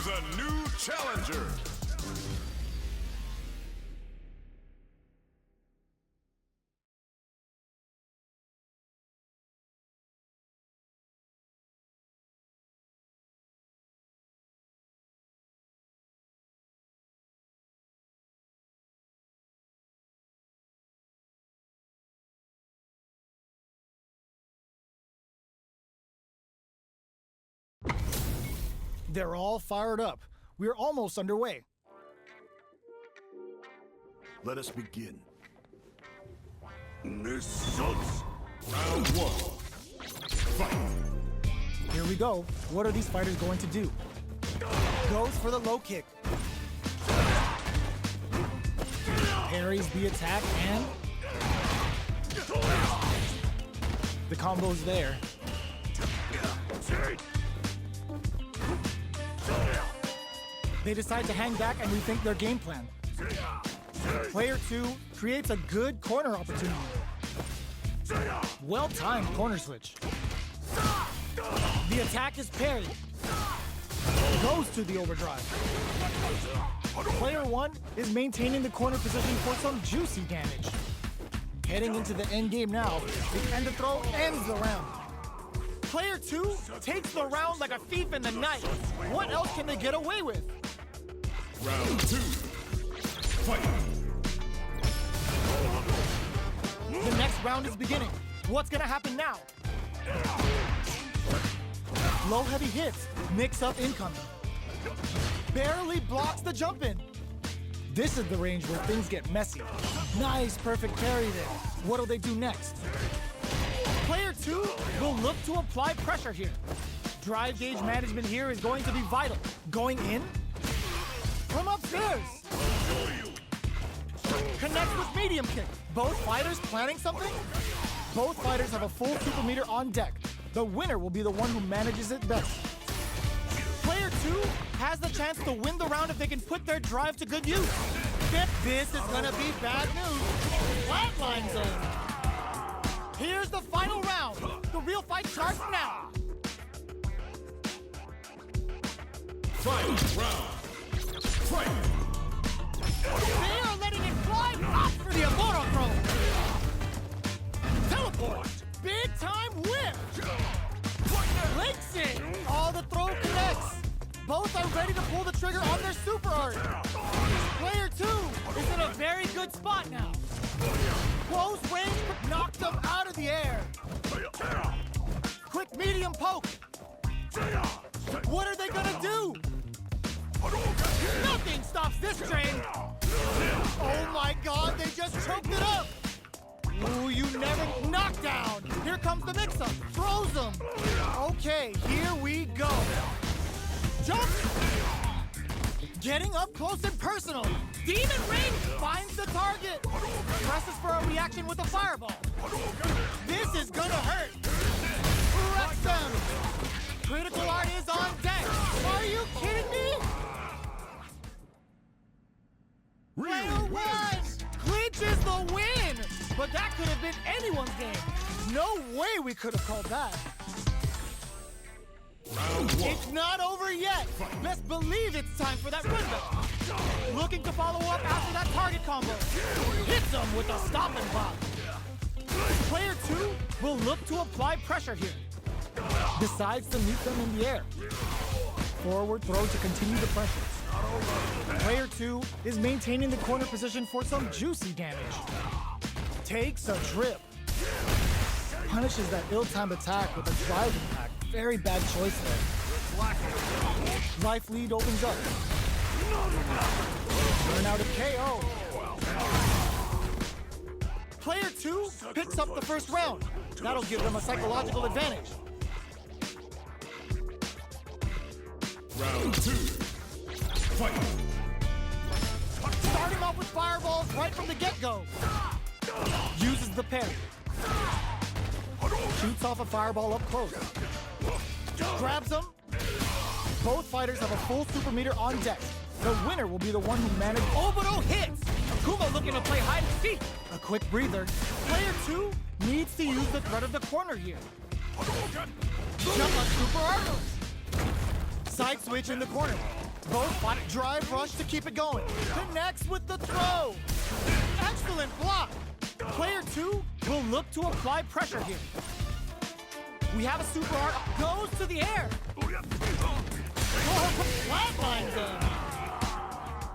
Choose a new challenger. They're all fired up. We're almost underway. Let us begin. Missiles. Round one. Fight. Here we go. What are these fighters going to do? Goes for the low kick. Parries the attack and... the combo's there. They decide to hang back and rethink their game plan. Player 2 creates a good corner opportunity. Well-timed corner switch. The attack is parried. Goes to the overdrive. Player 1 is maintaining the corner position for some juicy damage. Heading into the end game now, and the throw ends the round. Player 2 takes the round like a thief in the night. What else can they get away with? Round 2. Fight. The next round is beginning. What's gonna happen now? Low heavy hits, mix up incoming. Barely blocks the jump in. This is the range where things get messy. Nice, perfect parry there. What'll they do next? Player 2 will look to apply pressure here. Drive gauge management here is going to be vital. Going in? From upstairs. Connects with medium kick. Both fighters planning something? Both fighters have a full super meter on deck. The winner will be the one who manages it best. Player 2 has the chance to win the round if they can put their drive to good use. This is gonna be bad news. Flatline zone. Here's the final round. The real fight starts now. Fight round. Fight. They are letting it fly up for the Amora throw. Teleport. Big time whip. Links it. Oh, the throw connects. Both are ready to pull the trigger on their super art. Player 2 is in a very good spot now. Close range knocked them out of the air. Quick medium poke. What are they gonna do? Nothing stops this train. Oh my God, they just choked it up. Ooh, you never knockdown. Here comes the mix-up. Throws them. Okay, here we go. Jump. Getting up close and personal. Demon Ring finds the target. Presses for a reaction with a fireball. This is gonna hurt. Wrecks them. Critical art is on deck. Are you kidding me? Player 1 clinches the win. But that could have been anyone's game. No way we could have called that. Round 1. It's not over yet. Best believe it's time for that run. Looking to follow up after that target combo. Hits him with a stop and pop. Player 2 will look to apply pressure here. Decides to meet them in the air. Forward throw to continue the pressure. Player 2 is maintaining the corner position for some juicy damage. Takes a trip. Punishes that ill-timed attack with a drive impact. Very bad choice there. Life lead opens up. Turn out a KO. Player 2 picks up the first round. That'll give them a psychological advantage. Round 2. Fight. Starting off with fireballs right from the get-go. Uses the parry. Shoots off a fireball up close. Grabs him. Both fighters have a full super meter on deck. The winner will be the one who managed. Oh, but oh, hits! Akuma looking to play hide and seek. A quick breather. Player 2 needs to use the threat of the corner here. Jump on super art. Side switch in the corner. Both drive rush to keep it going. Connects with the throw. Excellent block. Player 2 will look to apply pressure here. We have a super art. Goes to the air. Flatlines him.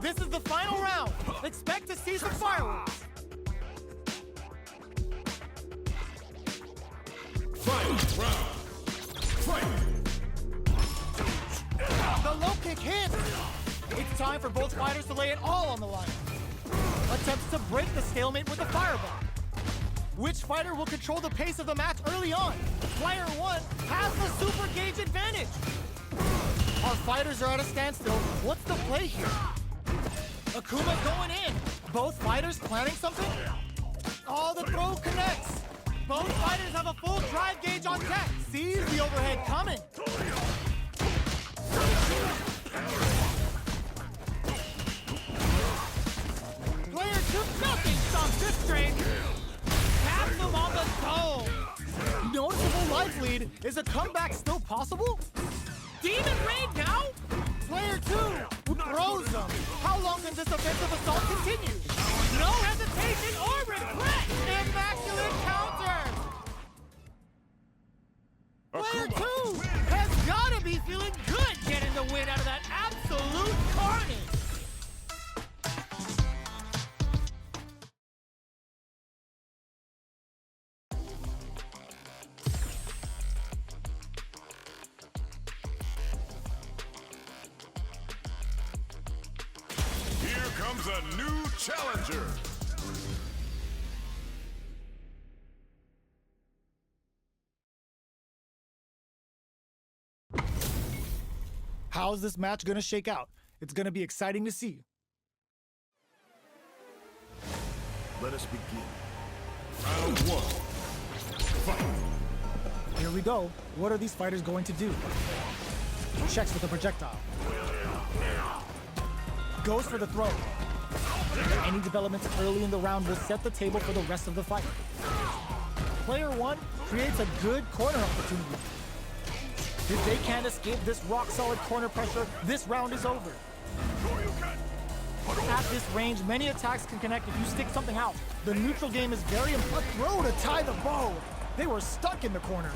This is the final round. Expect to see some fireworks. Final round. Fight! The low kick hits. It's time for both fighters to lay it all on the line. Attempts to break the stalemate with a fireball. Which fighter will control the pace of the match early on? Player 1 has the super gauge advantage. Our fighters are at a standstill. What's the play here? Akuma going in. Both fighters planning something? Oh, the throw connects. Both fighters have a full drive gauge on deck. Sees the overhead coming. Player 2, nothing stops this train. Taps him on the toe. Noticeable life lead. Is a comeback still possible? Demon Raid now? Player 2 throws them. How long can this offensive assault continue? No hesitation or regret. Immaculate counter. Player 2 has got to be feeling good getting the win out of that absolute carnage. Here comes a new challenger. How's this match gonna shake out? It's gonna be exciting to see. Let us begin. Round 1. Fight! Here we go. What are these fighters going to do? Checks with the projectile. Goes for the throw. Any developments early in the round will set the table for the rest of the fight. Player 1 creates a good corner opportunity. If they can't escape this rock-solid corner pressure, this round is over. At this range, many attacks can connect if you stick something out. The neutral game is very important. A throw to tie the bow. They were stuck in the corner.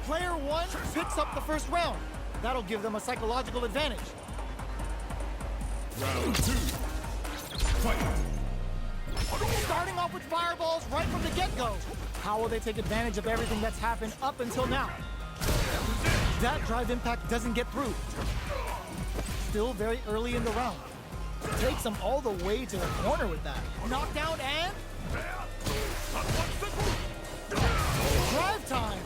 Player 1 picks up the first round. That'll give them a psychological advantage. Round 2. Fight! Starting off with fireballs right from the get-go. How will they take advantage of everything that's happened up until now? That drive impact doesn't get through. Still very early in the round. Takes them all the way to the corner with that. Knockdown and... drive time!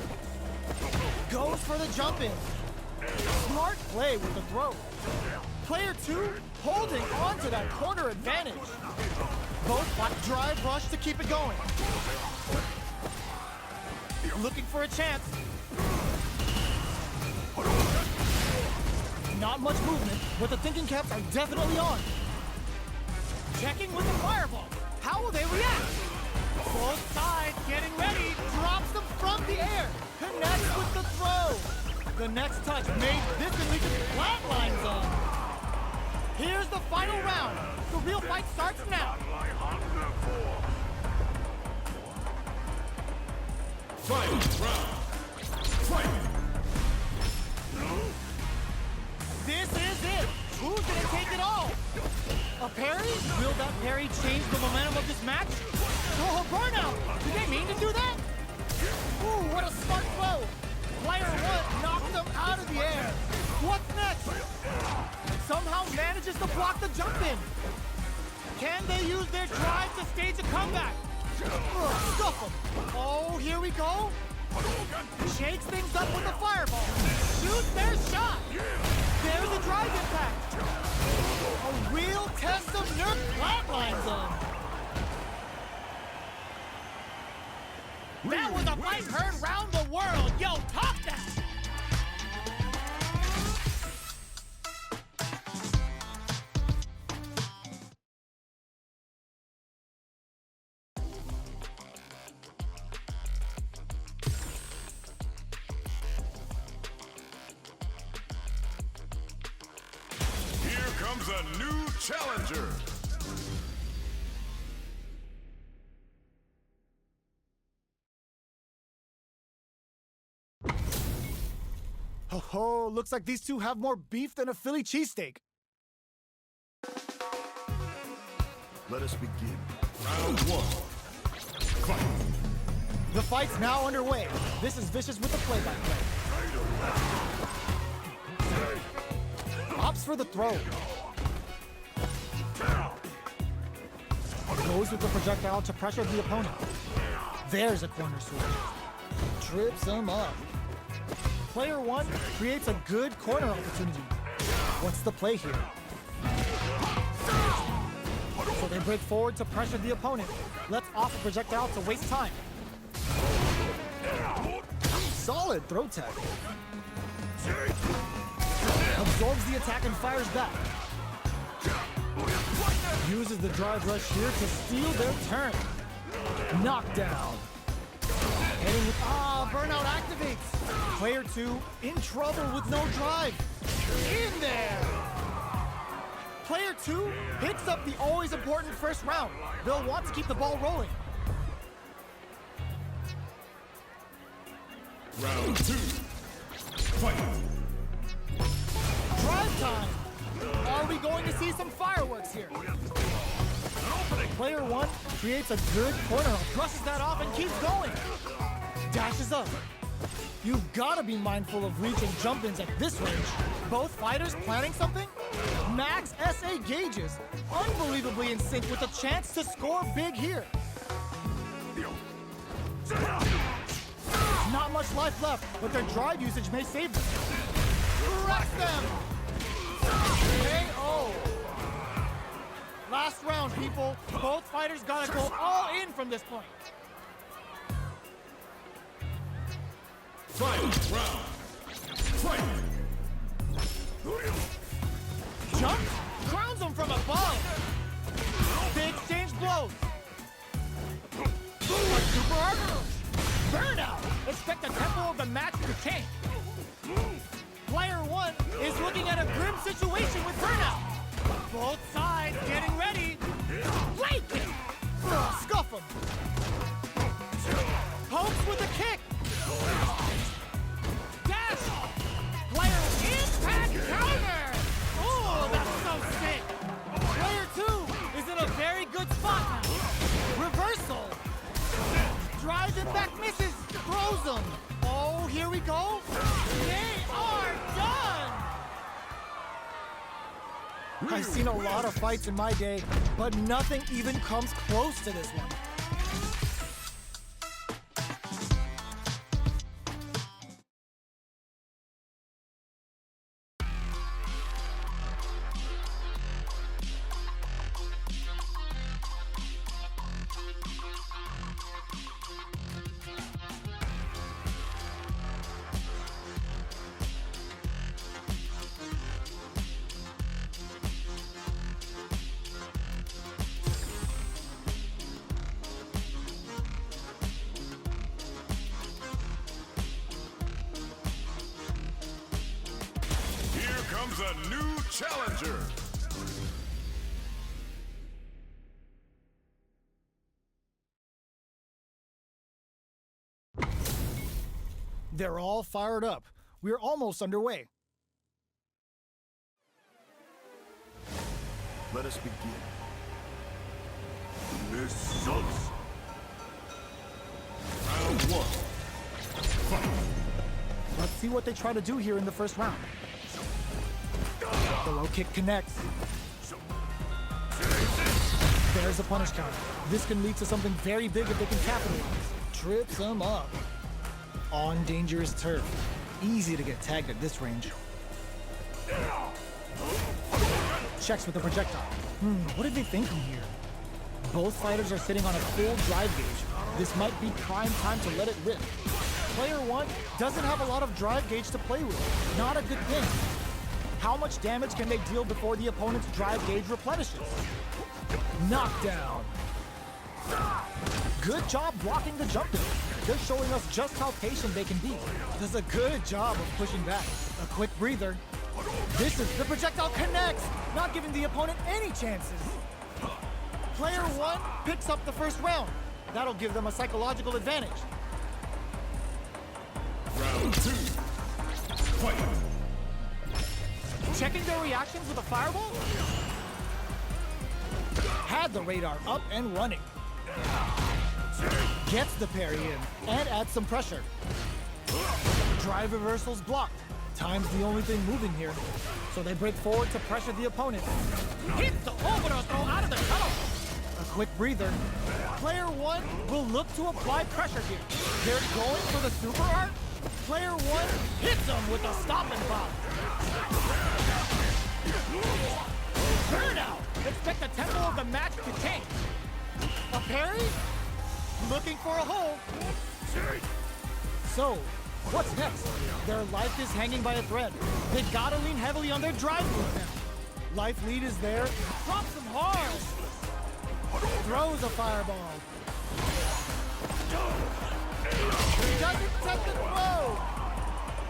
Goes for the jump in. Smart play with the throw. Player 2 holding on to that corner advantage. Both drive rush to keep it going. Looking for a chance. Not much movement, but the thinking caps are definitely on. Checking with the fireball. How will they react? Both sides getting ready. Drops them from the air. Connects with the throw. The next touch made this and we can flatline them. Here's the final round. The real fight starts now. Final round. Fight! This is it. Who's gonna take it all? A parry? Will that parry change the momentum of this match? Oh, burnout! Did they mean to do that? Ooh, what a smart throw! Player 1 knocks them out of the air. What's next? Somehow manages to block the jump in. Can they use their drive to stage a comeback? Stuff them. Oh, here we go. Shakes things up with a fireball. Shoots their shot. There's a drive impact. A real test of nerve flatlines them. That was a fight heard round the world. Yo, top that. comes a new challenger. Ho ho, looks like these two have more beef than a Philly cheesesteak. Let us begin. Round one. Fight. The fight's now underway. This is Vicious with the play-by-play. Opts for the throw. Goes with the projectile to pressure the opponent. There's a corner switch. Trips him up. Player one creates a good corner opportunity. What's the play here? So they break forward to pressure the opponent. Let's off the projectile to waste time. Solid throw tech. Absorbs the attack and fires back. Uses the drive rush here to steal their turn. Knockdown. Heading with, burnout activates. Player two in trouble with no drive. In there. Player two picks up the always important first round. They'll want to keep the ball rolling. Round two. Fight. Drive time. Are we going to see some fireworks here? Player one creates a good corner, brushes that off and keeps going. Dashes up. You've got to be mindful of reach and jump-ins at this range. Both fighters planning something? Max SA gauges, unbelievably in sync with a chance to score big here. Not much life left, but their drive usage may save them. Wreck them! KO! Last round, people. Both fighters gotta go all in from this point. Fight. Round. Fight. Jump, crowns him from above. They exchange blows. A super hard. Burnout. Expect the tempo of the match to change. Player one is looking at a grim situation with burnout. Both sides getting ready. Right kick. Scuff him. Pokes with a kick. Dash. Player impact counter. Oh, that's so sick. Player two is in a very good spot now. Reversal. Drives it back, misses. Throws him. Oh, here we go. They are done. I've seen a lot of fights in my day, but nothing even comes close to this one. Comes a new challenger. They're all fired up. We're almost underway. Let us begin. This sucks. Round one. Fight. Let's see what they try to do here in the first round. The low kick connects. There's a punish counter. This can lead to something very big if they can capitalize. Trips him up. On dangerous turf. Easy to get tagged at this range. Checks with the projectile. What are they thinking here? Both fighters are sitting on a full drive gauge. This might be prime time to let it rip. Player one doesn't have a lot of drive gauge to play with. Not a good thing. How much damage can they deal before the opponent's drive gauge replenishes? Knockdown. Good job blocking the jump in. They're showing us just how patient they can be. Does a good job of pushing back. A quick breather. The projectile connects, not giving the opponent any chances. Player 1 picks up the first round. That'll give them a psychological advantage. Round 2. Fight. Checking their reactions with a fireball? Had the radar up and running. Gets the parry in and adds some pressure. Drive reversals blocked. Time's the only thing moving here. So they break forward to pressure the opponent. Hits the overthrow throw out of the tunnel. A quick breather. Player 1 will look to apply pressure here. They're going for the super art. Player 1 hits them with a stopping block. Burnout! Expect the tempo of the match to change. A parry? Looking for a hole. So, what's next? Their life is hanging by a thread. They gotta lean heavily on their drive move now. Life lead is there. Drops them hard. Throws a fireball. Doesn't set the throw.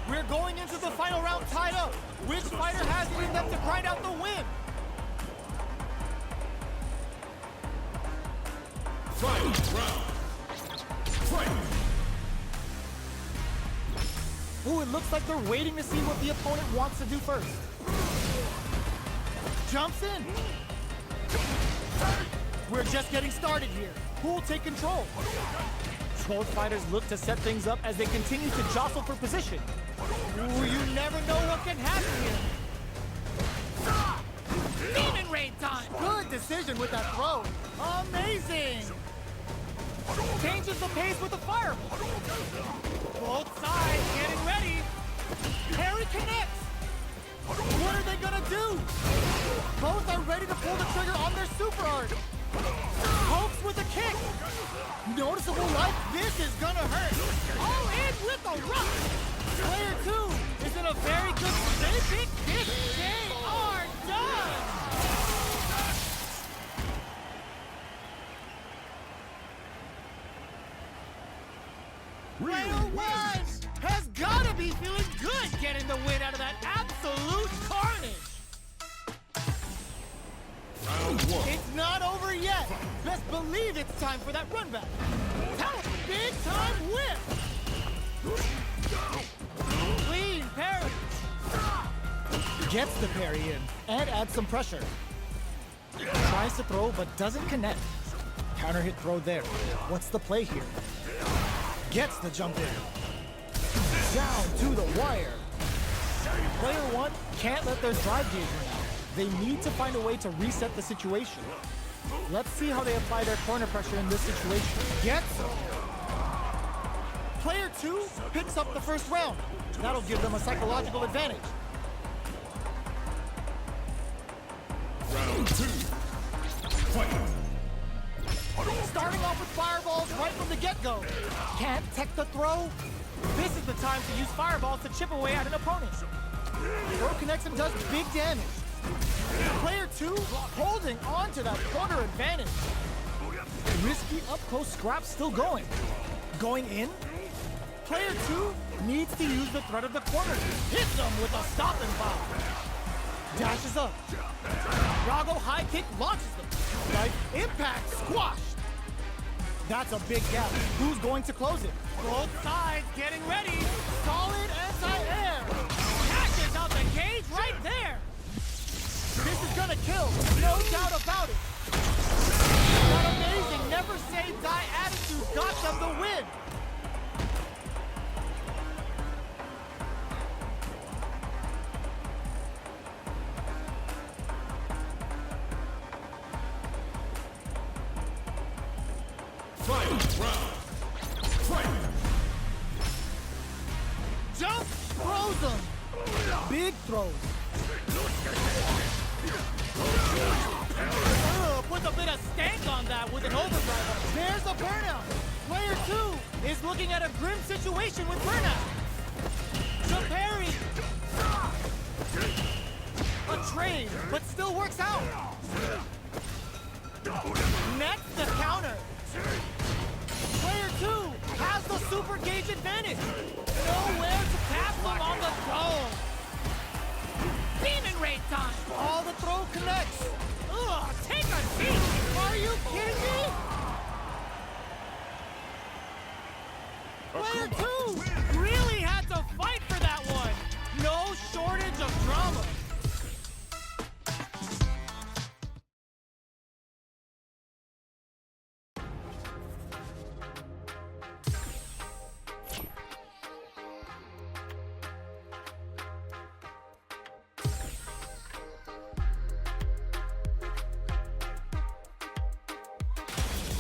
We're going into the final round tied up. Which fighter has it in them to grind out the win? Final round. Fight. Ooh, it looks like they're waiting to see what the opponent wants to do first. Jumps in. We're just getting started here. Who will take control? Both fighters look to set things up as they continue to jostle for position. Ooh, you never know what can happen here. Demon Raid time! Good decision with that throw. Amazing! Changes the pace with the fireball. Both sides getting ready. Parry connects. What are they gonna do? Both are ready to pull the trigger on their super art. Hopes with a kick. Noticeable life. This is gonna hurt. All in with a rush. Player 2 is in a very good position. They are done. Player 1 has gotta be feeling good getting the win out of that absolute carnage. Round 1. It's not over yet. Best believe it's time for that run back. Tell big time whip. Clean parry. Gets the parry in and adds some pressure. Tries to throw but doesn't connect. Counter hit throw there. What's the play here? Gets the jump in. Down to the wire. Player 1 can't let their drive gauge run out. They need to find a way to reset the situation. Let's see how they apply their corner pressure in this situation. Gets them. Player 2 picks up the first round. That'll give them a psychological advantage. Round 2. Fight. Starting off with fireballs right from the get-go. Can't tech the throw? This is the time to use fireballs to chip away at an opponent. Throw connects and does big damage. Player 2 holding on to that corner advantage. Risky up-close scrap still going. Going in? Player 2 needs to use the threat of the corner. Hits them with a stopping block. Dashes up. Rago high kick launches them. Life impact squashed. That's a big gap. Who's going to close it? Both sides getting ready. Solid anti-air. Catches out the cage right there. This is gonna kill, no doubt about it. That amazing never say die attitude got them the win. Final round. Fight. Jump, throws them. Big throws. Puts a bit of stank on that with an overdrive. There's a burnout. Player 2 is looking at a grim situation with burnout. The parry. A trade, but still works out. Next, the counter. Player 2 has the super gauge advantage. Nowhere to pass them on the go. Demon Raid time! All the throw connects! Ugh, take a seat! Are you kidding me? Player 2 really had to fight for that one! No shortage of drama!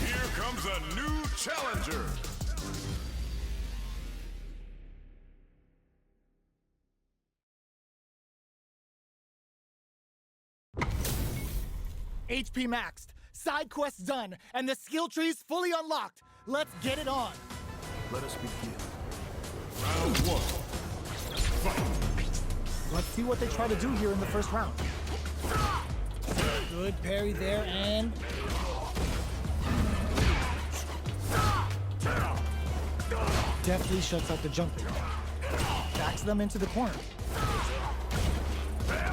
Here comes a new challenger. HP maxed, side quests done, and the skill tree's fully unlocked. Let's get it on. Let us begin. Round 1. Fight. Let's see what they try to do here in the first round. Good parry there, and deftly shuts out the jumping. Backs them into the corner.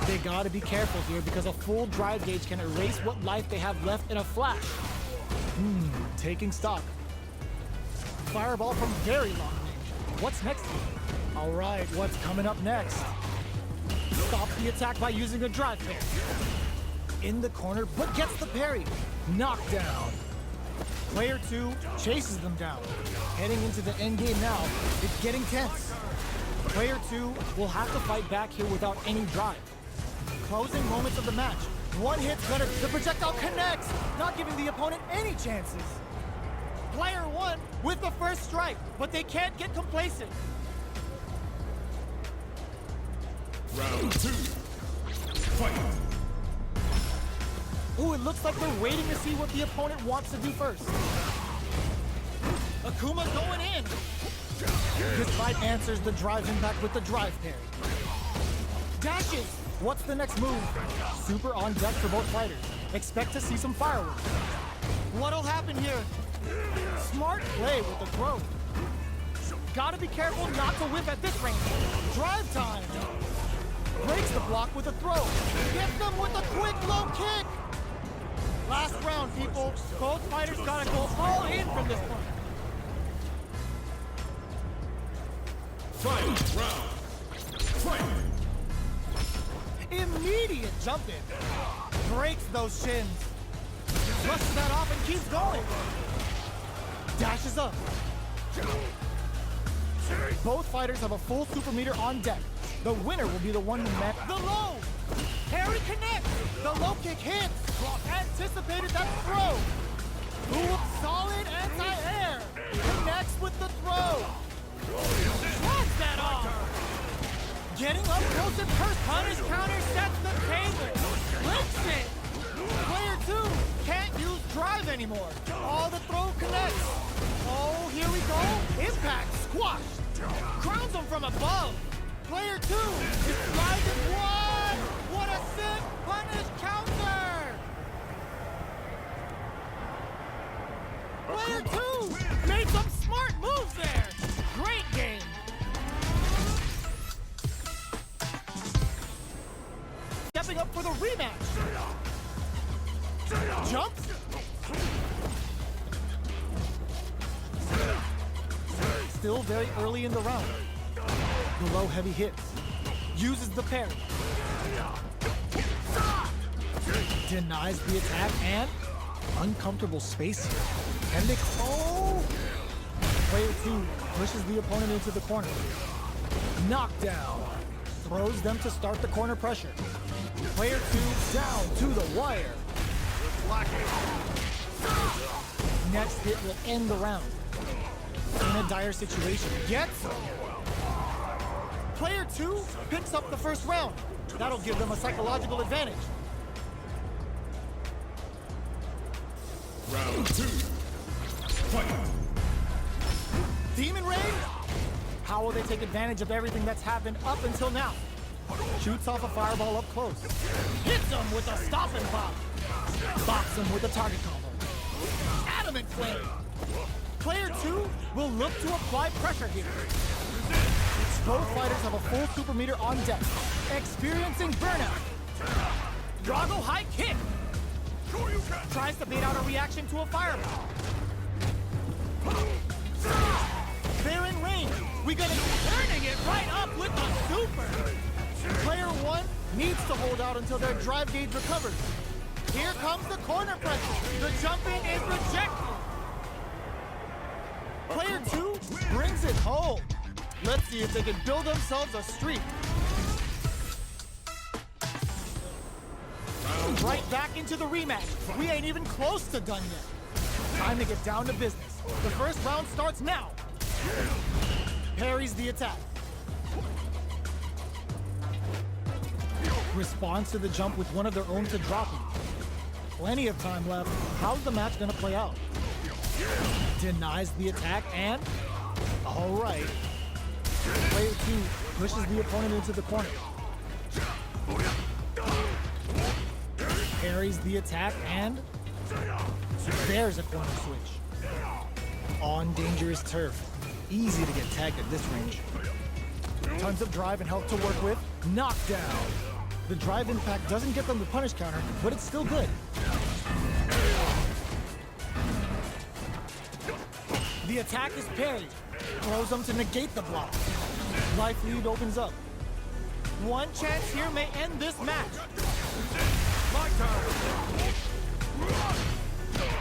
They gotta be careful here because a full drive gauge can erase what life they have left in a flash. Taking stock. Fireball from very long range. What's next here? All right, what's coming up next? Stops the attack by using a drive parry. In the corner, but gets the parry. Knockdown. Player 2 chases them down. Heading into the end game now, it's getting tense. Player 2 will have to fight back here without any drive. Closing moments of the match. One hit gunner, the projectile connects, not giving the opponent any chances. Player 1 with the first strike, but they can't get complacent. Round 2. Fight. Ooh, it looks like they're waiting to see what the opponent wants to do first. Akuma going in. This fight answers the drive impact with the drive parry. Dashes. What's the next move? Super on deck for both fighters. Expect to see some fireworks. What'll happen here? Smart play with the throw. Gotta be careful not to whip at this range. Drive time. Breaks the block with a throw. Gets them with a quick low kick. Last round, people. Both fighters gotta go all in from this point. Fight. Round. Fight. Immediate jump in. Breaks those shins. Flushes that off and keeps going. Dashes up. Both fighters have a full super meter on deck. The winner will be the one who met the low. Parry connects. The low kick hits. Anticipated that throw. Ooh, solid anti-air. Connects with the throw. Slides that off. Getting up close and personal. Punish counter sets the table. Flips it. Player 2 can't use drive anymore. All the throw connects. Oh, here we go. Impact squash. Crowns him from above. Player 2 is driving one. What a sick punish counter. Player 2 made some smart moves there. Great game. Stepping up for the rematch. Jumps. Still very early in the round. The low heavy hits. Uses the parry. Denies the attack and uncomfortable space here. And they Player 2 pushes the opponent into the corner. Knockdown. Throws them to start the corner pressure. Player 2 down to the wire. Next hit will end the round. In a dire situation. Gets him. Player 2 picks up the first round. That'll give them a psychological advantage. Round 2. Fight. Demon Raid? How will they take advantage of everything that's happened up until now? Shoots off a fireball up close. Hits him with a stopping block. Box him with a target combo. Adamant flame. Player 2 will look to apply pressure here. Both fighters have a full super meter on deck. Experiencing burnout. Drago high kick. Tries to bait out a reaction to a fireball. They're in range. We gonna be turning it right up with a super. Player 1 needs to hold out until their drive gauge recovers. Here comes the corner pressure. The jump in is rejected. Player 2 brings it home. Let's see if they can build themselves a streak. Right back into the rematch. We ain't even close to done yet. Time to get down to business. The first round starts now. Parries the attack. Responds to the jump with one of their own to drop it. Plenty of time left. How's the match gonna play out? Denies the attack and... Alright. Player 2 pushes the opponent into the corner. Parries the attack and... There's a corner switch. On dangerous turf. Easy to get tagged at this range. Tons of drive and health to work with. Knockdown. The drive impact doesn't get them the punish counter, but it's still good. The attack is parried. Throws them to negate the block. Life lead opens up. One chance here may end this match. My turn.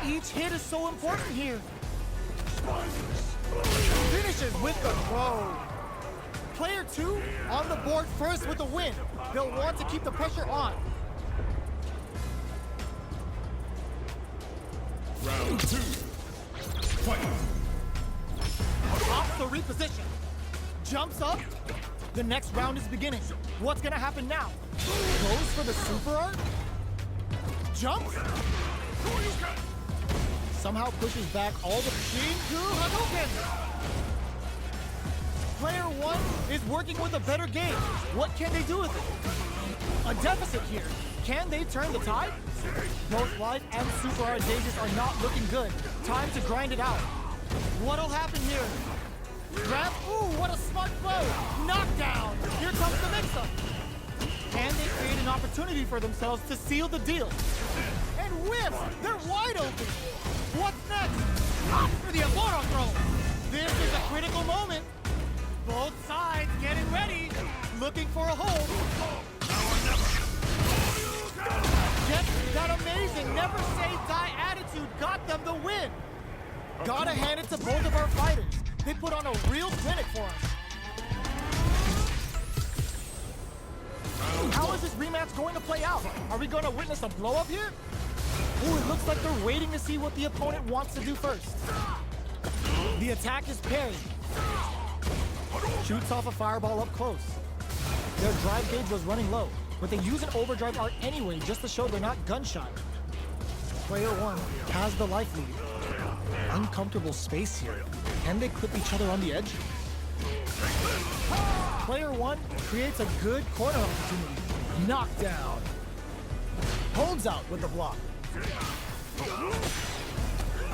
Each hit is so important here. Finishes with the throw. Player 2 on the board first with a win. They'll want to keep the pressure on. Round 2. Fight. Off the reposition. Jumps up. The next round is beginning. What's gonna happen now? Goes for the super art. Jumps. Somehow pushes back all the Shinku Hadouken. Player 1 is working with a better game. What can they do with it? A deficit here. Can they turn the tide? Both life and super art gauges are not looking good. Time to grind it out. What'll happen here? Grab, ooh, what a smart blow! Knockdown! Here comes the mix-up! Can they create an opportunity for themselves to seal the deal? And whiffs! They're wide open! What's next? Opt for the Aboro throw! This is a critical moment! Both sides getting ready! Looking for a hold! Just that amazing never say die attitude got them the win! Gotta hand it to both of our fighters. They put on a real clinic for us. How is this rematch going to play out? Are we going to witness a blow-up here? Ooh, it looks like they're waiting to see what the opponent wants to do first. The attack is parried. Shoots off a fireball up close. Their drive gauge was running low, but they use an overdrive art anyway just to show they're not gun-shy. Player 1 has the life lead. Uncomfortable space here. Can they clip each other on the edge? Player 1 creates a good corner opportunity. Knockdown. Holds out with the block.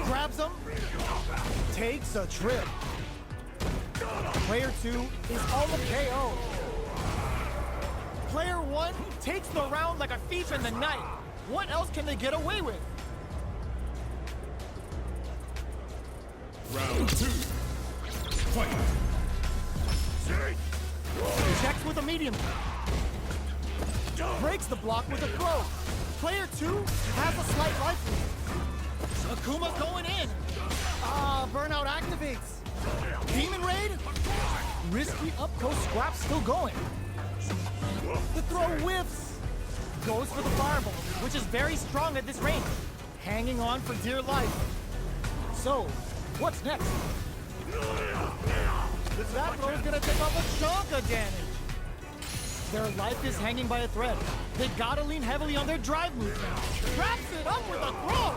Grabs him. Takes a trip. Player 2 is almost KO. Player 1 takes the round like a thief in the night. What else can they get away with? Round 2. Fight. Checks with a medium. Breaks the block with a throw. Player 2 has a slight life lead. Akuma's going in. Burnout activates. Demon Raid. Risky up close scrap still going. The throw whiffs. Goes for the fireball, which is very strong at this range. Hanging on for dear life. So, what's next? That throw is gonna take off a chunk of damage. Their life is hanging by a thread. They gotta lean heavily on their drive move now. Wraps it up with a throw!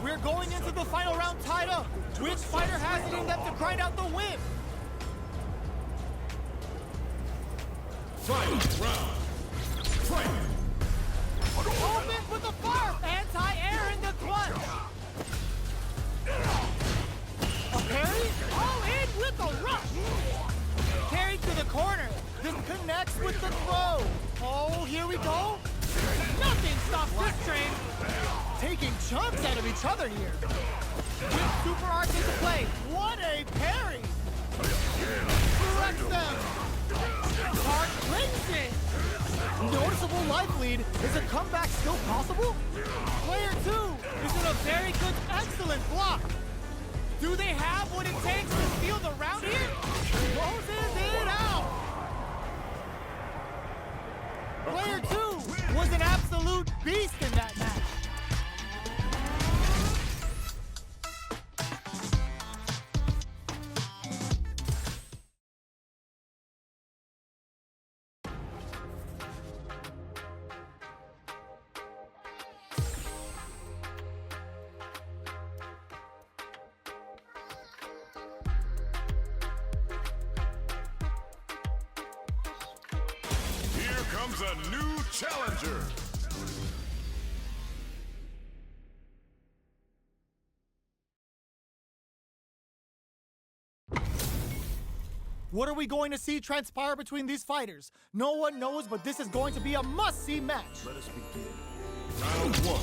We're going into the final round tied up. Which fighter has it in them to grind out the win? Final round. Fight. Open with the fire! Anti-air in the clutch! A parry? All in with a rush! Carried to the corner. This connects with the chunks out of each other here. With super arts into play. What a parry! Corrects them. Hard brings it. Noticeable life lead. Is a comeback still possible? Player 2 is in a very good, excellent block. Do they have what it takes to steal the round here? Closes it out. Player 2 was an absolute beast in that match. Comes a new challenger. What are we going to see transpire between these fighters? No one knows, but this is going to be a must-see match. Let us begin. Round 1.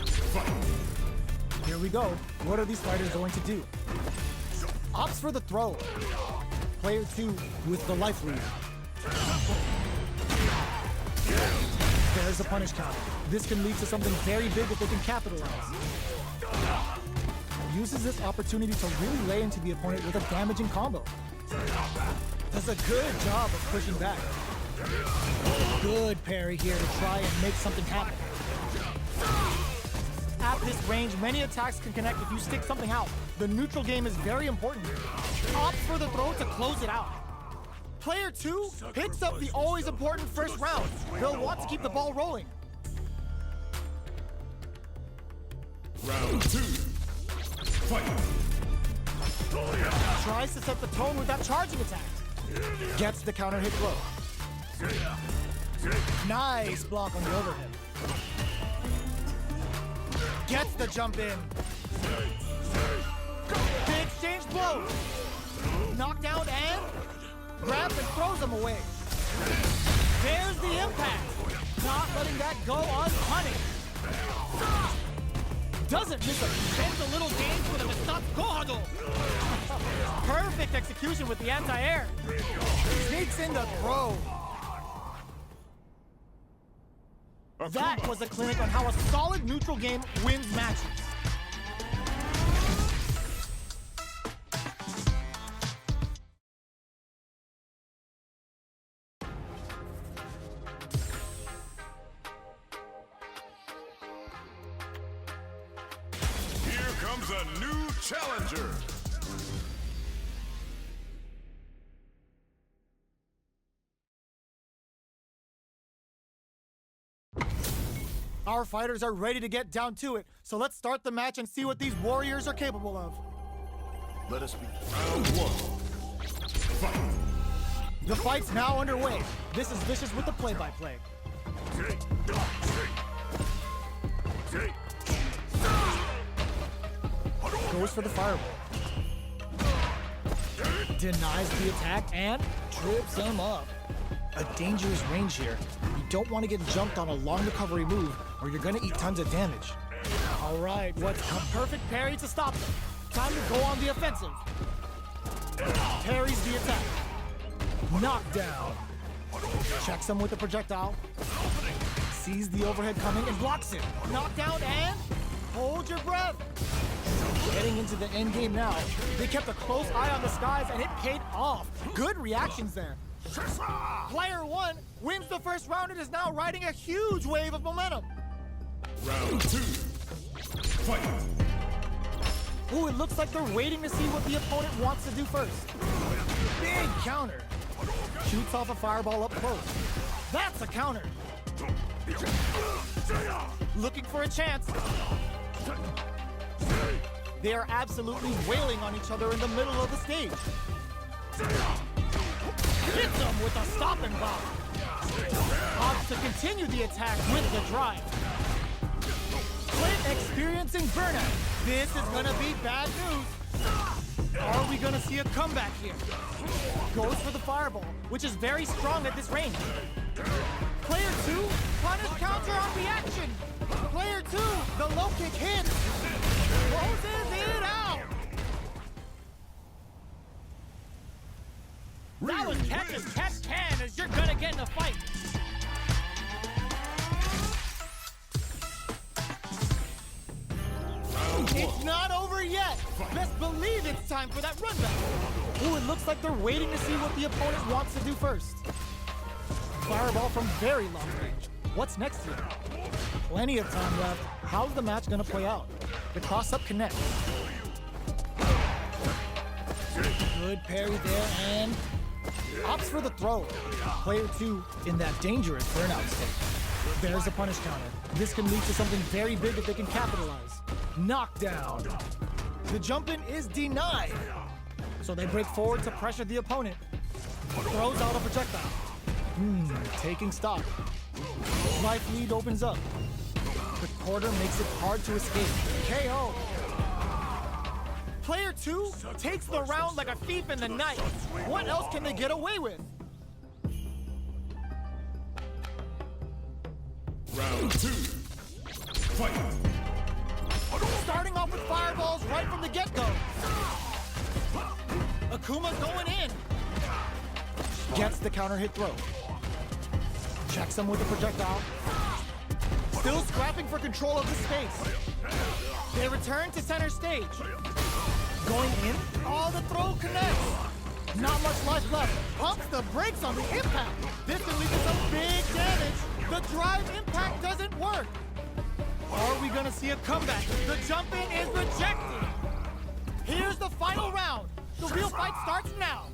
Fight. Here we go. What are these fighters going to do? Opts for the throw. Player 2 with the life lead. There's a punish counter. This can lead to something very big if they can capitalize. Uses this opportunity to really lay into the opponent with a damaging combo. Does a good job of pushing back. Good parry here to try and make something happen. At this range, many attacks can connect if you stick something out. The neutral game is very important here. Opts for the throw to close it out. Player 2 picks up the always important first round. They'll want to keep the ball rolling. Round 2. Fight. Tries to set the tone with that charging attack. Gets the counter hit low. Nice block on the overhead. Gets the jump in. They exchange blows. Knockdown and grabs and throws him away. There's the impact. Not letting that go unpunished. Doesn't miss a bends a little game with a Misatsu Kohado. Perfect execution with the anti-air. Sneaks in the throw. That was a clinic on how a solid neutral game wins matches. Here comes a new challenger. Our fighters are ready to get down to it, so let's start the match and see what these warriors are capable of. Let us begin. Round 1. Fight. The fight's now underway. This is Vicious with the play-by-play. Goes for the fireball. Denies the attack and trips him up. A dangerous range here. You don't want to get jumped on a long recovery move or you're going to eat tons of damage. All right, what's a perfect parry to stop them? Time to go on the offensive. Parries the attack. Knockdown. Checks him with the projectile. Sees the overhead coming and blocks it. Knockdown and hold your breath. Getting into the end game now. They kept a close eye on the skies and it paid off. Good reactions there. Player 1 wins the first round and is now riding a huge wave of momentum. Round 2. Fight. Ooh, it looks like they're waiting to see what the opponent wants to do first. Big counter. Shoots off a fireball up close. That's a counter. Looking for a chance. They are absolutely wailing on each other in the middle of the stage. Hits them with a stop and block. Opts to continue the attack with the drive. Clint experiencing burnout. This is gonna be bad news. Are we gonna see a comeback here? Goes for the fireball, which is very strong at this range. Player 2, punish counter on reaction. Player 2, the low kick hits. Closes it out. That was catch as catch can, as you're gonna get in a fight. It's not over yet. Best believe it's time for that run back. Ooh, it looks like they're waiting to see what the opponent wants to do first. Fireball from very long range. What's next here? Plenty of time left. How's the match gonna play out? The cross-up connect. Good parry there and opts for the throw. Player 2 in that dangerous burnout state. There's a punish counter. This can lead to something very big if they can capitalize. Knockdown. The jump-in is denied. So they break forward to pressure the opponent. Throws out a projectile. Taking stock. Life lead opens up. The quarter makes it hard to escape. KO. Player 2 takes the round like a thief in the night. What else can they get away with? Round 2. Fight. Starting off with fireballs right from the get-go. Akuma's going in. Gets the counter hit throw. Checks him with a projectile. Still scrapping for control of the space. They return to center stage. Going in. Oh, the throw connects. Not much life left. Pumps the brakes on the impact. This can lead to some big damage. The drive impact doesn't work. Are we gonna see a comeback? The jump-in is rejected. Here's the final round. The real fight starts now.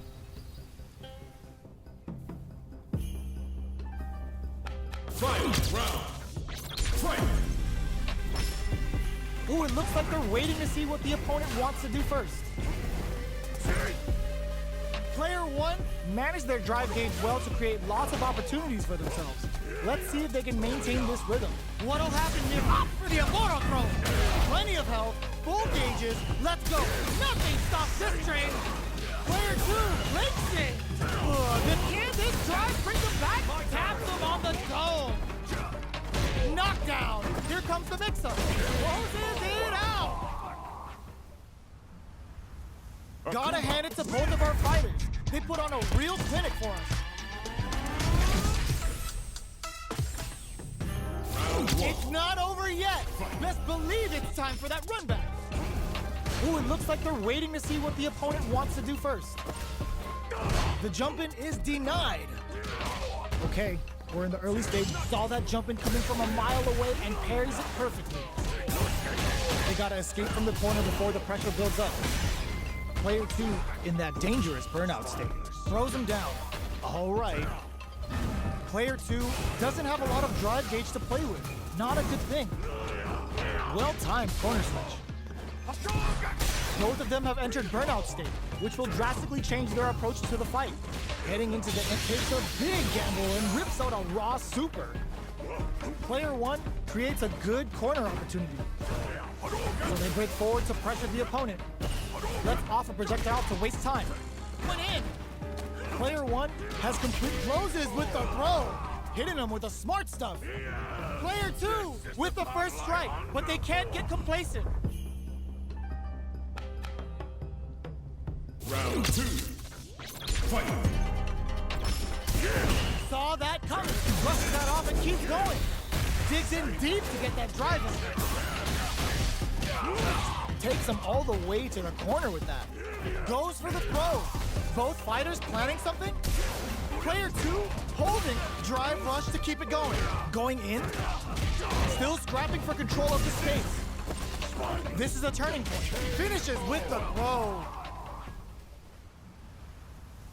Fight round. Fight. Ooh, it looks like they're waiting to see what the opponent wants to do first. Player 1 managed their drive gauge well to create lots of opportunities for themselves. Let's see if they can maintain this rhythm. What'll happen if opt for the Amoro throw? Plenty of health, full gauges, let's go. Nothing stops this train. Player 2 breaks it. Then can this drive bring them back? Taps them on the dome. Knockdown. Here comes the mix-up. Closes it out. Gotta hand it to both of our fighters. They put on a real clinic for us. It's not over yet. Best believe it's time for that run back. Ooh, it looks like they're waiting to see what the opponent wants to do first. The jump-in is denied. Okay, we're in the early stage. Saw that jump-in coming from a mile away and parries it perfectly. They gotta escape from the corner before the pressure builds up. Player 2 in that dangerous burnout state. Throws him down. All right. Player 2 doesn't have a lot of drive gauge to play with. Not a good thing. Well-timed corner switch. Both of them have entered burnout state, which will drastically change their approach to the fight. Heading into the end takes a big gamble and rips out a raw super. Player 1 creates a good corner opportunity. So they break forward to pressure the opponent. Lets off a projectile to waste time. Went in. Player 1 has complete closes with the throw, hitting him with the smart stuff. Player 2 with the first strike, but they can't get complacent. Round 2. Fight. Saw that coming, brushes that off and keeps going. Digs in deep to get that drive in. Takes him all the way to the corner with that. Goes for the throw. Both fighters planning something? Player 2 holding drive rush to keep it going. Going in. Still scrapping for control of the space. This is a turning point. Finishes with the throw.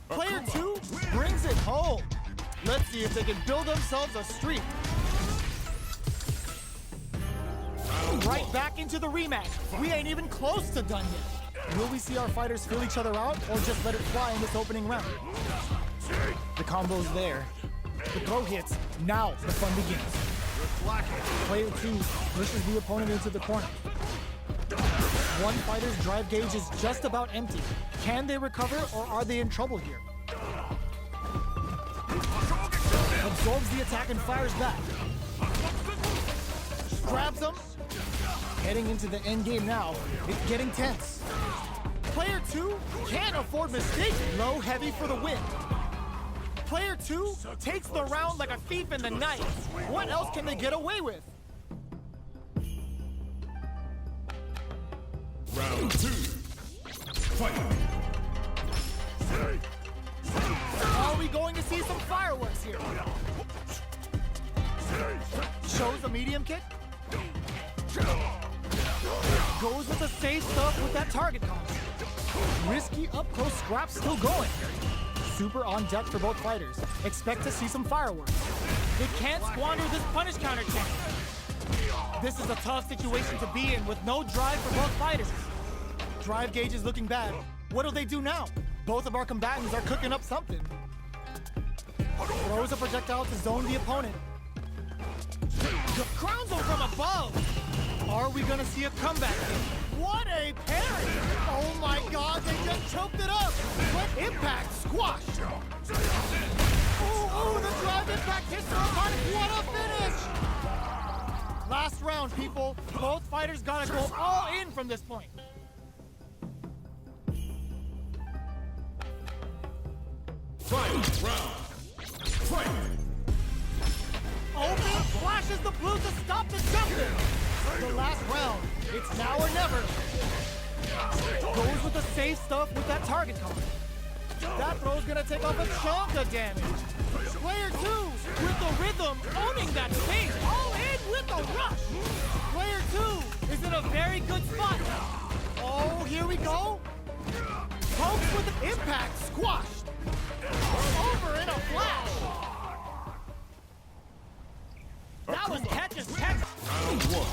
Player 2 brings it home. Let's see if they can build themselves a streak. Right back into the rematch. We ain't even close to done yet. Will we see our fighters fill each other out or just let it fly in this opening round? The combo's there. The throw hits. Now the fun begins. Player 2 pushes the opponent into the corner. One fighter's drive gauge is just about empty. Can they recover or are they in trouble here? Absorbs the attack and fires back. Grabs him. Heading into the end game now, it's getting tense. Player 2 can't afford mistakes. Low heavy for the win. Player 2 takes the round like a thief in the night. What else can they get away with? Round 2. Fight. Are we going to see some fireworks here? Shows the medium kick. Goes with the safe stuff with that target combo. Risky up-close scrap still going. Super on deck for both fighters. Expect to see some fireworks. They can't squander this punish counter chance. This is a tough situation to be in with no drive for both fighters. Drive gauge is looking bad. What do they do now? Both of our combatants are cooking up something. Throws a projectile to zone the opponent. Crowns him from above. Are we gonna see a comeback? What a parry! Oh my God, they just choked it up! What impact squash! Ooh, the drive impact hits their opponent. What a finish! Last round, people. Both fighters gotta go all in from this point. Fight round. Fight. Open flashes the blue to stop the jumping. The last round. It's now or never. Goes with the safe stuff with that target combo. That throw's gonna take off a chunk of damage. Player 2 with the rhythm, owning that space, all in with the rush. Player 2 is in a very good spot. Oh, here we go. Pokes with the impact, squashed. Over in a flash. That was catch as catch. Round 1.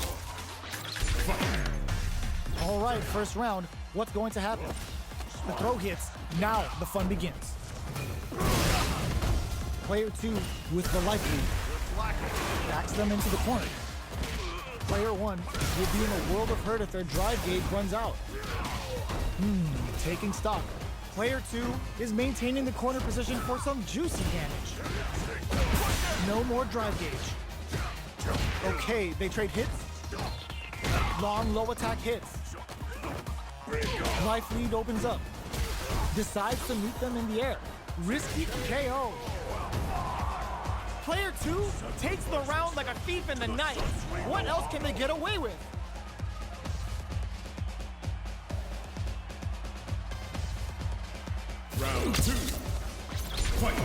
Fight. All right, first round. What's going to happen? The throw hits. Now the fun begins. Player 2 with the life lead. Backs them into the corner. Player 1 will be in a world of hurt if their drive gauge runs out. Taking stock. Player 2 is maintaining the corner position for some juicy damage. No more drive gauge. Okay, they trade hits. Long low attack hits. Life lead opens up. Decides to meet them in the air. Risky KO. Player 2 takes the round like a thief in the night. What else can they get away with? Round 2. Fight.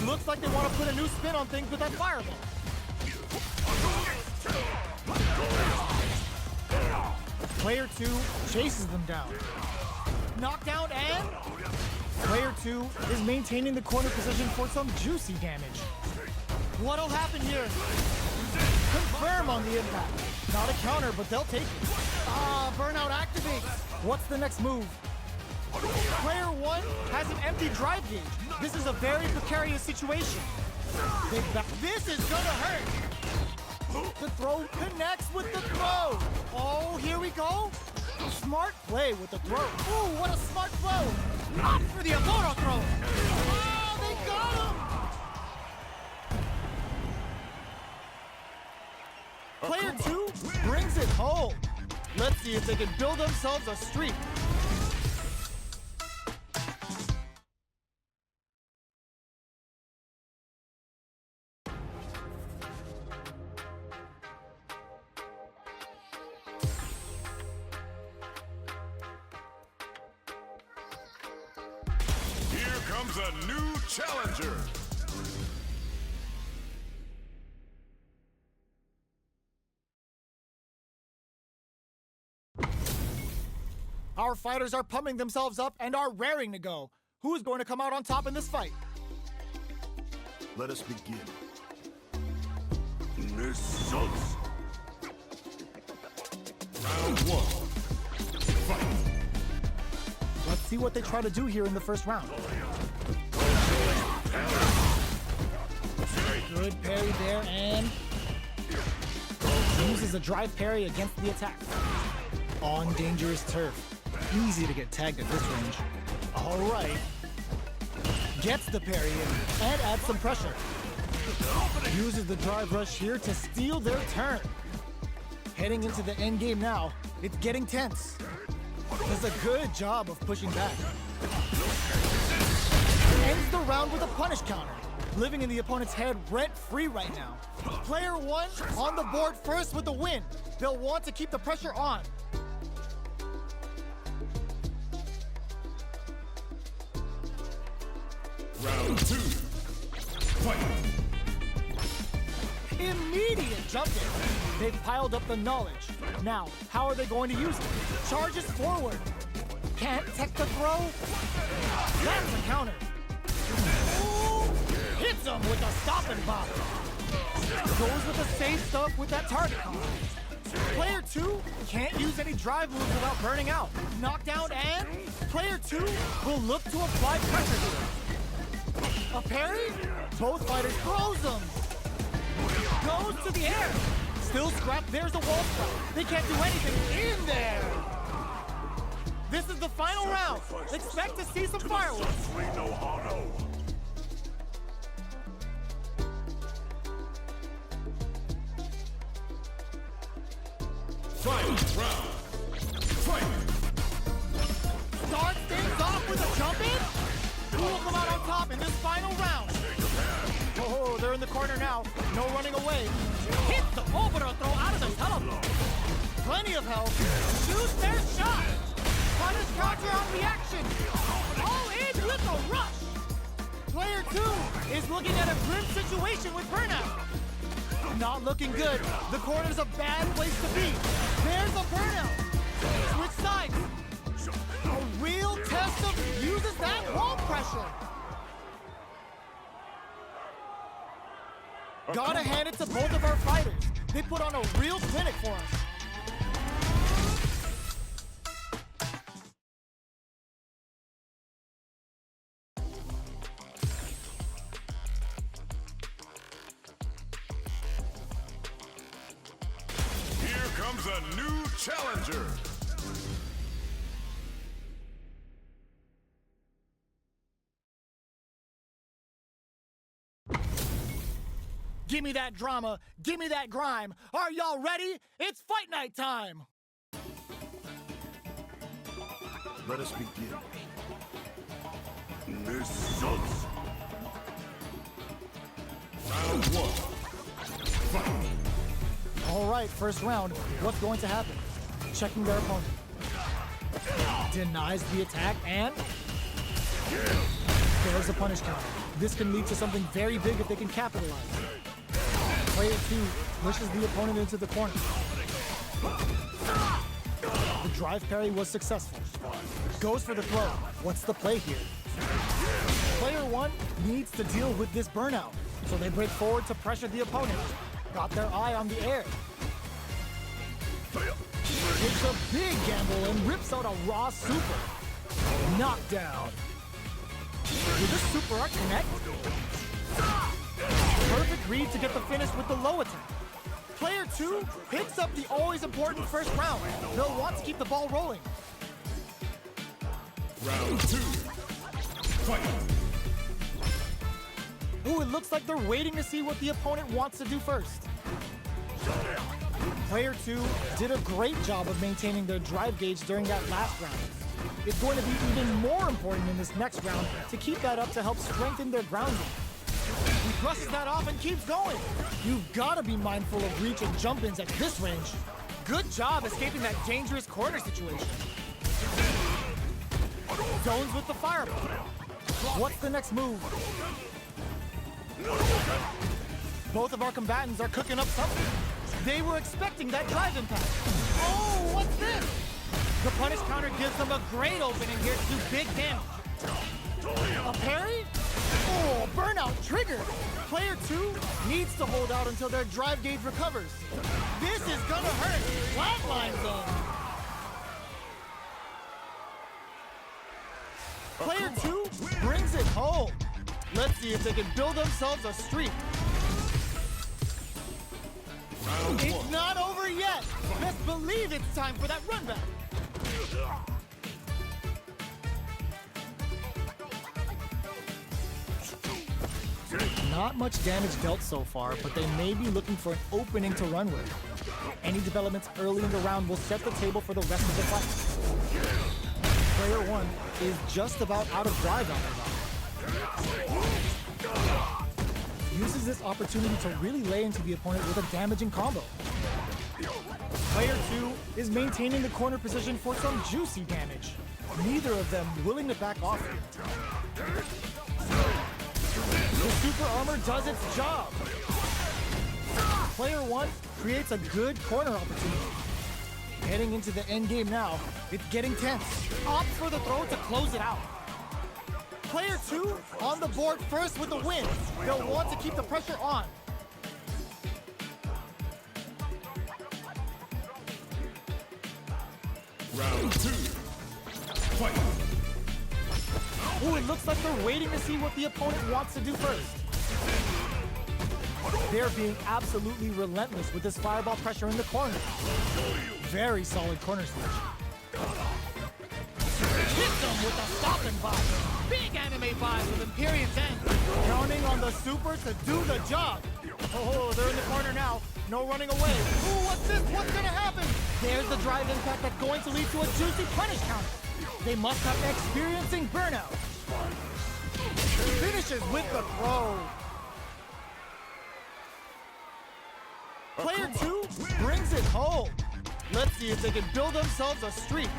Looks like they want to put a new spin on things with that fireball. Player 2 chases them down. Knockdown and... Player 2 is maintaining the corner position for some juicy damage. What'll happen here? Confirm on the impact. Not a counter, but they'll take it. Burnout activates. What's the next move? Player 1 has an empty drive gauge. This is a very precarious situation. This is gonna hurt. The throw connects with the throw. Oh, here we go. Smart play with the throw. Ooh, what a smart throw. Opt for the Amora throw. Oh, they got him. Player 2 brings it home. Let's see if they can build themselves a streak. Here comes a new challenger. Our fighters are pumping themselves up and are raring to go. Who's going to come out on top in this fight? Let us begin. Round 1. Fight. Let's see what they try to do here in the first round. Good parry there, and uses a drive parry against the attack. On dangerous turf. Easy to get tagged at this range. All right. Gets the parry in and adds some pressure. Uses the drive rush here to steal their turn. Heading into the end game now, it's getting tense. Does a good job of pushing back. Ends the round with a punish counter, living in the opponent's head rent-free right now. Player one on the board first with the win. They'll want to keep the pressure on. Round two. Fight. Immediate jump in. They've piled up the knowledge. Now, how are they going to use it? Charges forward. Can't tech the throw. That's a counter. Ooh, hits him with a stop and bop. Goes with the safe stuff with that target combo. Player two can't use any drive moves without burning out. Knockdown and player two will look to apply pressure here. A parry? Both fighters throws them. Goes to the air. Still scrap, there's a wall strike. They can't do anything in there. This is the final round. Expect to see some fireworks. Final round. Fight. Starts things off with a jump in. Who will come out on top in this final round? Oh, they're in the corner now. No running away. Hits the opener throw out of the telephone. Plenty of health. Shoots their shot. Punish counter on reaction. All in with a rush. Player two is looking at a grim situation with burnout. Not looking good. The corner's a bad place to be. There's a burnout. Switch sides. A real test of uses that wall pressure. Gotta hand it to both of our fighters. They put on a real clinic for us. Here comes a new challenger. Give me that drama, give me that grime. Are y'all ready? It's fight night time. Let us begin. This sucks. Round one. Fight. All right, first round. What's going to happen? Checking their opponent. Denies the attack and there's a punish counter. This can lead to something very big if they can capitalize. Player two pushes the opponent into the corner. The drive parry was successful. Goes for the throw. What's the play here? Player one needs to deal with this burnout, so they break forward to pressure the opponent. Got their eye on the air. It's a big gamble and rips out a raw super. Knockdown. Did the super art connect? Perfect read to get the finish with the low attack. Player two picks up the always important first round. They'll want to keep the ball rolling. Round two. Fight. Ooh, it looks like they're waiting to see what the opponent wants to do first. Player two did a great job of maintaining their drive gauge during that last round. It's going to be even more important in this next round to keep that up to help strengthen their grounding. He brushes that off and keeps going. You've got to be mindful of reach and jump-ins at this range. Good job escaping that dangerous corner situation. Zones with the fireball. What's the next move? Both of our combatants are cooking up something. They were expecting that drive impact. Oh, what's this? The punish counter gives them a great opening here to do big damage. A parry? Oh, burnout triggered. Player two needs to hold out until their drive gauge recovers. This is gonna hurt. Flatline zone. Player two brings it home. Let's see if they can build themselves a streak. It's not over yet. Best believe it's time for that run back. Not much damage dealt so far, but they may be looking for an opening to run with. Any developments early in the round will set the table for the rest of the fight. Player 1 is just about out of drive on the round. Uses this opportunity to really lay into the opponent with a damaging combo. Player 2 is maintaining the corner position for some juicy damage. Neither of them willing to back off here. The super armor does its job. Player 1 creates a good corner opportunity. Heading into the end game now, it's getting tense. Opts for the throw to close it out. Player 2 on the board first with the win. They'll want to keep the pressure on. Round 2. Fight. Ooh, it looks like they're waiting to see what the opponent wants to do first. They're being absolutely relentless with this fireball pressure in the corner. Very solid corner switch. Hit them with a stopping block. Big anime vibes with Imperium's end. Counting on the super to do the job. Oh, they're in the corner now. No running away. Ooh, what's this? What's gonna happen? There's the drive impact that's going to lead to a juicy punish counter. They must have experiencing burnout. Finishes with the throw. Player 2 brings it home. Let's see if they can build themselves a streak.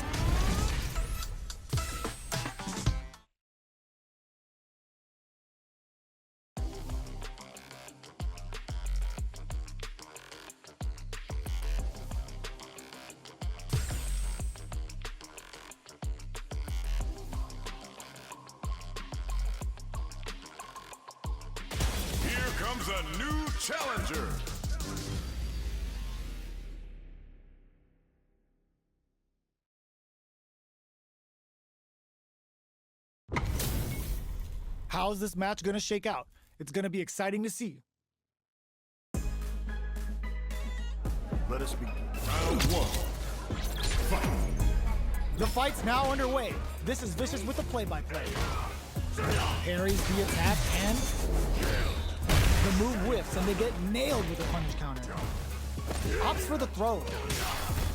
Here comes a new challenger. How's this match gonna shake out? It's gonna be exciting to see. Let us begin. Round 1. Fight. The fight's now underway. This is Vicious with the play-by-play. Parries the attack and the move whiffs and they get nailed with a punish counter. Opts for the throw.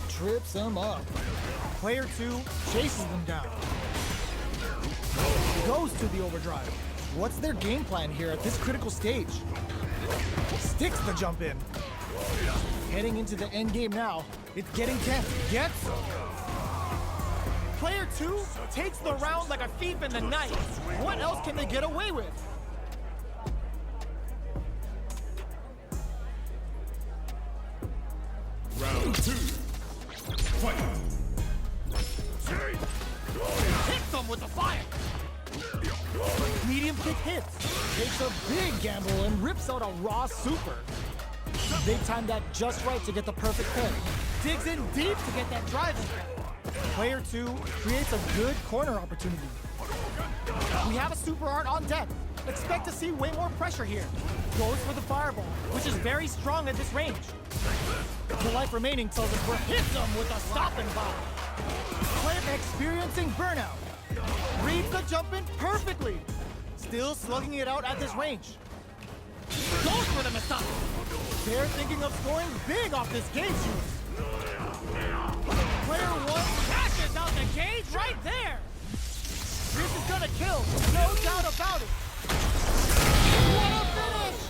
Trips him up. Player 2 chases them down. Goes to the overdrive. What's their game plan here at this critical stage? Sticks the jump in. Heading into the end game now. It's getting tense. Gets. Player 2 takes the round like a thief in the night. What else can they get away with? Round 2. Fight. Hit them with the fire. Medium kick hits. Takes a big gamble and rips out a raw super. They timed that just right to get the perfect pin. Digs in deep to get that drive in. Player 2 creates a good corner opportunity. We have a super art on deck. Expect to see way more pressure here. Goes for the fireball, which is very strong at this range. The life remaining tells us we're hit them with a stopping block. Player experiencing burnout. Reads the jump in perfectly. Still slugging it out at this range. Goes for the Masada. They're thinking of scoring big off this gauge use. Player 1 Cashes out the gauge right there. This is gonna kill, no doubt about it. What a finish!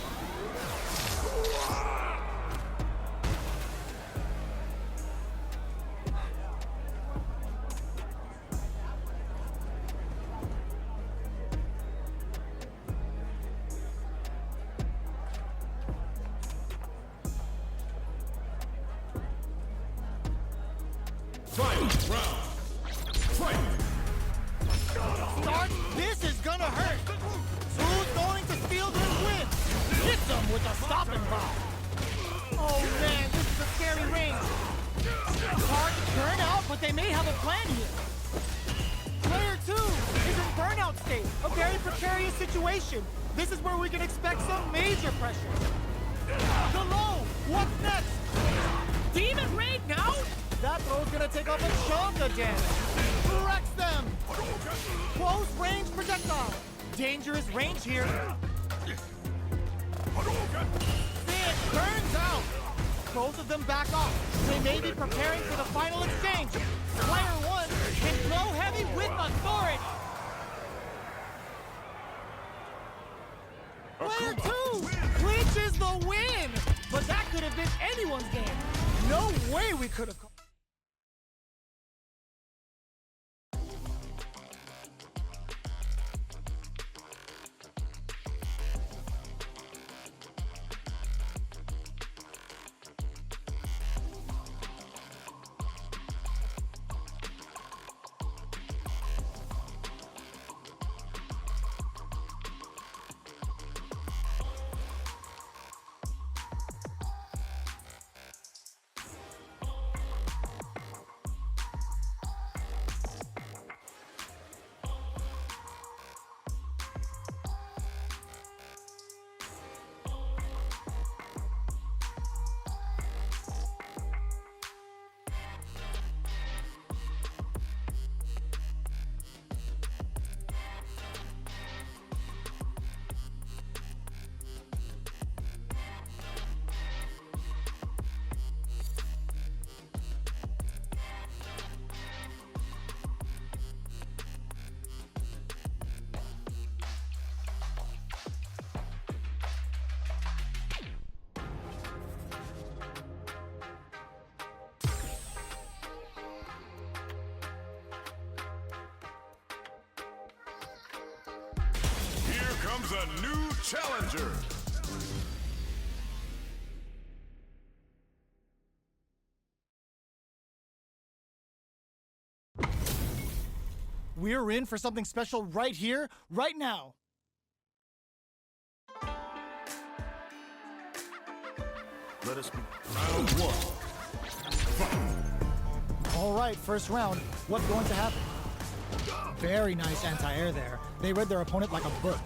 Final round. Fight. Start. This is gonna hurt. Who's going to steal this win? Hit them with a stopping block. Oh man, this is a scary range. Hard to turn out, but they may have a plan here. Player 2 is in burnout state, a very precarious situation. This is where we can expect some major pressure. The low, what's next? Demon Raid now? That throw's gonna take off a chunk of damage. Wrecks them. Close range projectile. Dangerous range here. It burns out. Both of them back off. They may be preparing for the final exchange. Player 1 can blow heavy with authority. Player 2 clinches the win. But that could have been anyone's game. No way we could have. Here comes a new challenger. We're in for something special right here, right now. Let us be round 1. All right, first round. What's going to happen? Very nice anti-air there. They read their opponent like a book.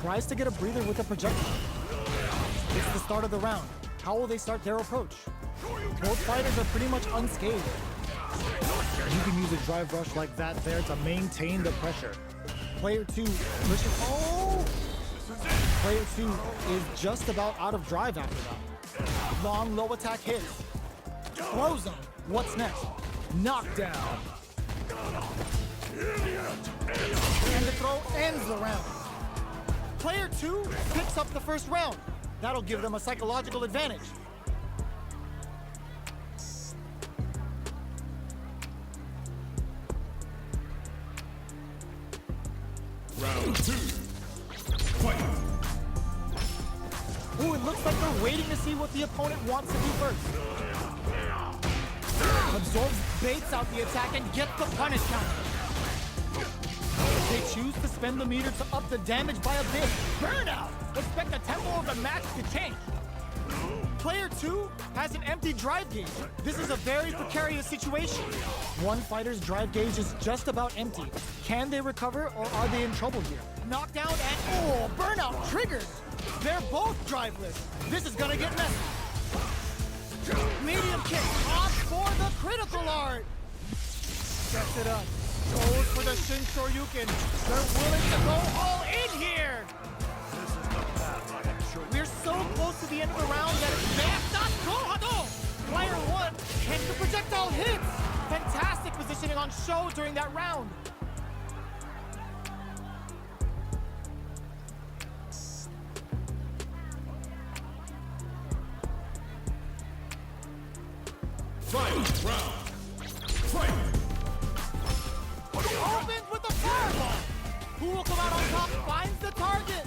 Tries to get a breather with a projectile. It's the start of the round. How will they start their approach? Both fighters are pretty much unscathed. You can use a drive rush like that there to maintain the pressure. Player 2 pushes. Oh! Player 2 is just about out of drive after that. Long low attack hits. Throw zone. What's next? Knockdown. And the throw ends the round. Player 2 picks up the first round. That'll give them a psychological advantage. Round 2. Fight. Ooh, it looks like they're waiting to see what the opponent wants to do first. Absorbs, baits out the attack, and gets the punish counter. They choose to spend the meter to up the damage by a bit. Burnout! Expect the tempo of the match to change. Player 2 has an empty drive gauge. This is a very precarious situation. One fighter's drive gauge is just about empty. Can they recover, or are they in trouble here? Knockdown and oh, burnout triggers. They're both driveless. This is gonna get messy. Medium kick, off for the critical art. Sets it up. Goes for the Shin Shoryuken. They're willing to go all in here. We're so close to the end of the round that it's Player 1 hits the projectile hits. Fantastic positioning on show during that round. Final round. Fight. Opens with the fireball. Who will come out on top? Finds the target.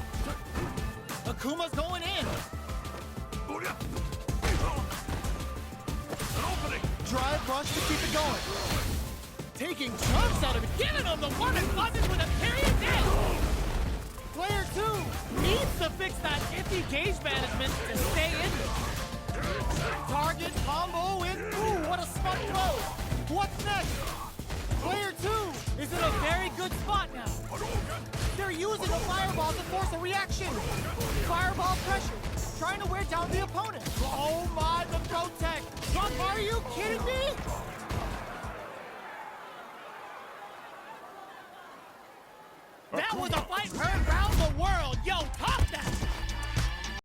Akuma's going in. Drive rush to keep it going. Taking chunks out of it, giving them the one and buzzes with a period hit. Player 2 needs to fix that iffy gauge management to stay in there. Target combo in. Ooh, what a smart throw. What's next? Player 2 is in a very good spot now. They're using a fireball to force a reaction. Fireball pressure, trying to wear down the opponent. Oh my, the throw tech. Are you kidding me?